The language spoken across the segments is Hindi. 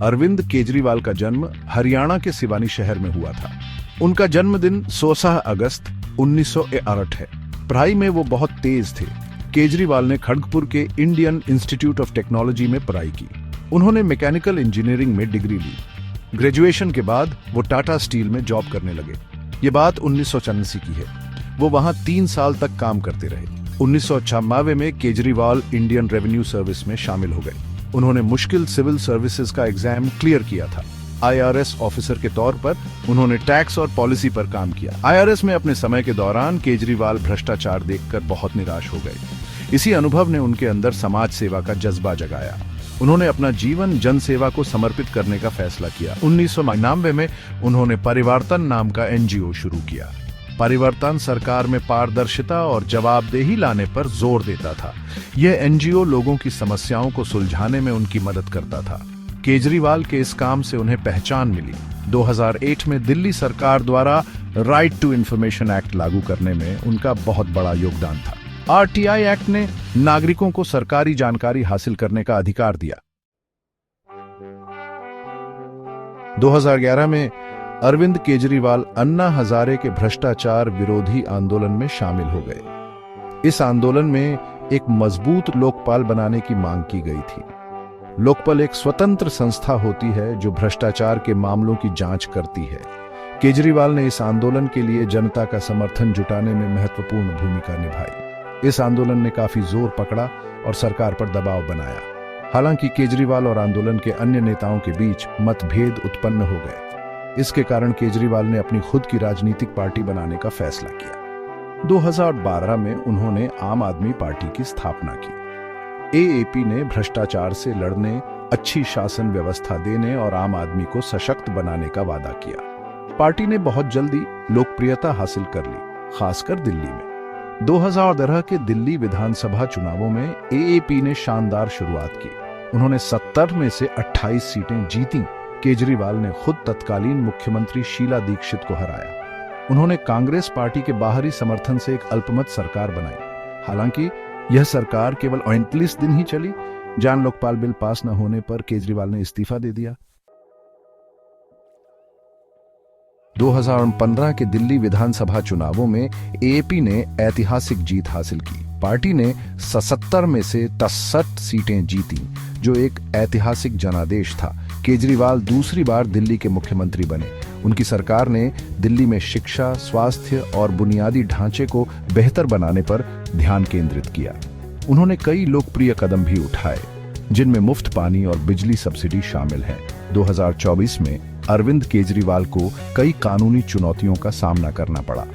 अरविंद केजरीवाल का जन्म हरियाणा के सिवानी शहर में हुआ था। उनका जन्मदिन 16 अगस्त 1908 है। पढ़ाई में वो बहुत तेज थे। केजरीवाल ने खड़गपुर के इंडियन इंस्टीट्यूट ऑफ टेक्नोलॉजी में पढ़ाई की। उन्होंने मैकेनिकल इंजीनियरिंग में डिग्री ली। ग्रेजुएशन के बाद वो टाटा स्टील में जॉब करने लगे। ये बात 1984 की है। वो वहां 3 साल तक काम करते रहे। 1996 में केजरीवाल इंडियन रेवेन्यू सर्विस में शामिल हो गए। उन्होंने मुश्किल सिविल सर्विसेज का एग्जाम क्लियर किया था। IRS ऑफिसर के तौर पर उन्होंने टैक्स और पॉलिसी पर काम किया। IRS में अपने समय के दौरान केजरीवाल भ्रष्टाचार देखकर बहुत निराश हो गए। इसी अनुभव ने उनके अंदर समाज सेवा का जज्बा जगाया। उन्होंने अपना जीवन जन सेवा को समर्पित करने का फैसला किया। 1999 में उन्होंने परिवर्तन नाम का NGO शुरू किया। परिवर्तन सरकार में पारदर्शिता और जवाबदेही लाने पर जोर देता था। यह NGO लोगों की समस्याओं को सुलझाने में उनकी मदद करता था। केजरीवाल के इस काम से उन्हें पहचान मिली। 2008 में दिल्ली सरकार द्वारा राइट टू इंफॉर्मेशन एक्ट लागू करने में उनका बहुत बड़ा योगदान था। RTI एक्ट ने नागरिकों को सरकारी जानकारी हासिल करने का अधिकार दिया। 2011 में अरविंद केजरीवाल अन्ना हजारे के भ्रष्टाचार विरोधी आंदोलन में शामिल हो गए। इस आंदोलन में एक मजबूत लोकपाल बनाने की मांग की गई थी। लोकपाल एक स्वतंत्र संस्था होती है जो भ्रष्टाचार के मामलों की जांच करती है। केजरीवाल ने इस आंदोलन के लिए जनता का समर्थन जुटाने में महत्वपूर्ण भूमिका निभाई। इस आंदोलन ने काफी जोर पकड़ा और सरकार पर दबाव बनाया। हालांकि केजरीवाल और आंदोलन के अन्य नेताओं के बीच मतभेद उत्पन्न हो गए। इसके कारण केजरीवाल ने अपनी खुद की राजनीतिक पार्टी बनाने का फैसला किया। 2012 में उन्होंने आम आदमी पार्टी की स्थापना की। AAP ने भ्रष्टाचार से लड़ने, अच्छी शासन व्यवस्था देने और आम आदमी को सशक्त बनाने का वादा किया। पार्टी ने बहुत जल्दी लोकप्रियता हासिल कर ली, खासकर दिल्ली में। 2013 के दिल्ली विधानसभा चुनावों में AAP ने शानदार शुरुआत की। उन्होंने 70 में से 28 सीटें जीती। केजरीवाल ने खुद तत्कालीन मुख्यमंत्री शीला दीक्षित को हराया। उन्होंने कांग्रेस पार्टी के बाहरी समर्थन से एक अल्पमत सरकार बनाई। हालांकि यह सरकार केवल 39 दिन ही चली। जान लोकपाल बिल पास न होने पर केजरीवाल ने इस्तीफा दे दिया। 2015 के दिल्ली विधानसभा चुनावों में AAP ने ऐतिहासिक जीत हासिल की। पार्टी ने 77 में से 63 सीटें जीती, जो एक ऐतिहासिक जनादेश था। केजरीवाल दूसरी बार दिल्ली के मुख्यमंत्री बने। उनकी सरकार ने दिल्ली में शिक्षा, स्वास्थ्य और बुनियादी ढांचे को बेहतर बनाने पर ध्यान केंद्रित किया। उन्होंने कई लोकप्रिय कदम भी उठाए, जिनमें मुफ्त पानी और बिजली सब्सिडी शामिल है। 2024 में अरविंद केजरीवाल को कई कानूनी चुनौतियों का सामना करना पड़ा।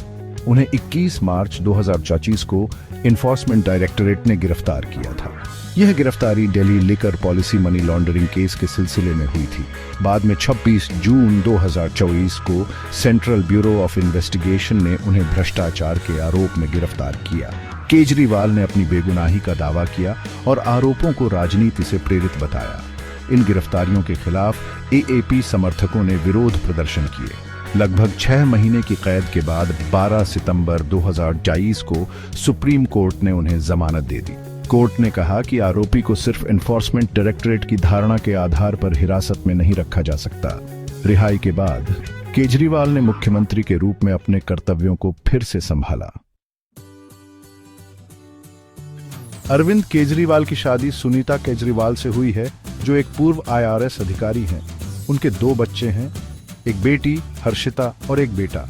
उन्हें 21 मार्च 2024 को इन्फोर्समेंट डायरेक्टरेट ने गिरफ्तार किया था। यह गिरफ्तारी Delhi liquor policy money laundering case के सिलसिले में हुई थी। बाद में 26 जून 2024 को सेंट्रल ब्यूरो ऑफ इन्वेस्टिगेशन ने उन्हें भ्रष्टाचार के आरोप में गिरफ्तार किया। केजरीवाल ने अपनी बेगुनाही का दावा किया और आरोपों को राजनीति से प्रेरित बताया। इन गिरफ्तारियों के खिलाफ AAP समर्थकों ने विरोध प्रदर्शन किए। लगभग 6 महीने की कैद के बाद 12 सितंबर 2023 को सुप्रीम कोर्ट ने उन्हें जमानत दे दी। कोर्ट ने कहा कि आरोपी को सिर्फ एनफोर्समेंट डायरेक्टरेट की धारणा के आधार पर हिरासत में नहीं रखा जा सकता। रिहाई के बाद केजरीवाल ने मुख्यमंत्री के रूप में अपने कर्तव्यों को फिर से संभाला। अरविंद केजरीवाल की शादी सुनीता केजरीवाल से हुई है, जो एक पूर्व IRS अधिकारी हैं। उनके 2 बच्चे हैं, एक बेटी हर्षिता और एक बेटा।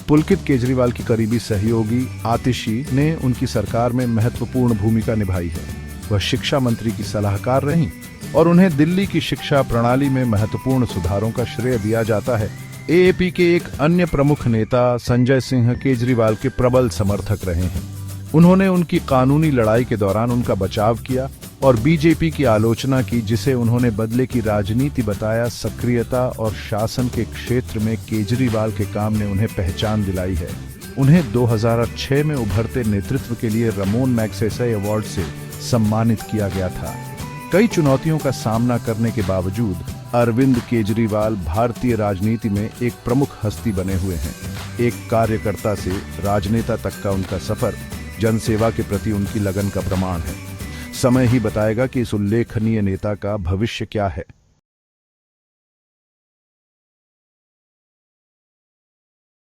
पुलकित केजरीवाल की करीबी सहयोगी आतिशी ने उनकी सरकार में महत्वपूर्ण भूमिका निभाई है। वह शिक्षा मंत्री की सलाहकार रहीं और उन्हें दिल्ली की शिक्षा प्रणाली में महत्वपूर्ण सुधारों का श्रेय दिया जाता है। AAP के एक अन्य प्रमुख नेता संजय सिंह केजरीवाल के प्रबल समर्थक रहे हैं। उन्होंने उनकी कानूनी लड़ाई के दौरान उनका बचाव किया और BJP की आलोचना की, जिसे उन्होंने बदले की राजनीति बताया। सक्रियता और शासन के क्षेत्र में केजरीवाल के काम ने उन्हें पहचान दिलाई है। उन्हें 2006 में उभरते नेतृत्व के लिए रमोन मैग्सेसे अवार्ड से सम्मानित किया गया था। कई चुनौतियों का सामना करने के बावजूद अरविंद केजरीवाल भारतीय राजनीति में एक प्रमुख हस्ती बने हुए हैं। एक कार्यकर्ता से राजनेता तक का उनका सफर जनसेवा के प्रति उनकी लगन का प्रमाण है। समय ही बताएगा कि इस उल्लेखनीय नेता का भविष्य क्या है।